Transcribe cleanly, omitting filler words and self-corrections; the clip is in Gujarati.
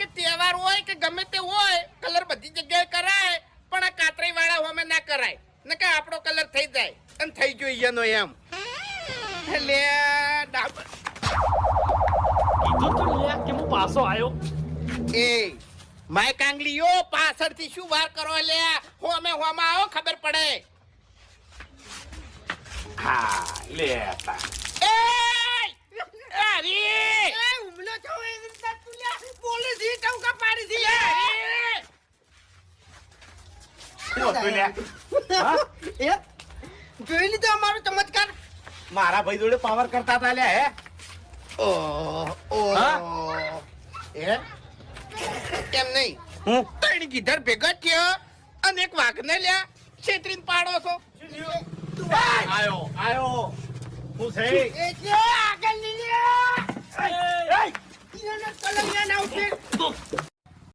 કે તહેવાર હોય કે ગમે તે હોય કલર બધી જગ્યાએ કરાય પણ આ કાતરી વાળા હોમે ના કરાય નકે આપણો કલર થઈ જાય અને થઈ ગયો એનો એમ લે ડાબર કીધું તો લે કે હું પાછો આવ્યો. એ માય કાંગલીઓ પાછળથી શું વાર કરો લે હોમે હોમાં આવો ખબર પડે. હા લે તા. એ અરે એ ઉમલો છો એ તુલ્યા પોલીસ ઈ ટવકા પાડી દી શું હતું લે? હા? એ જોઈ લીધો અમારો ચમત્કાર. મારા ભાઈ જોડે પાવર કરતા હતા લે હે. ઓ હા? એ કેમ નહીં હું ત્રણ ગીધર ભેગા થયો અને એક વાઘને લ્યા છેતરીને પાડો છો. આયો હું છે એ જે આગળ લીલ્યા એય! ઈનો કલંગિયા ના ઉઠે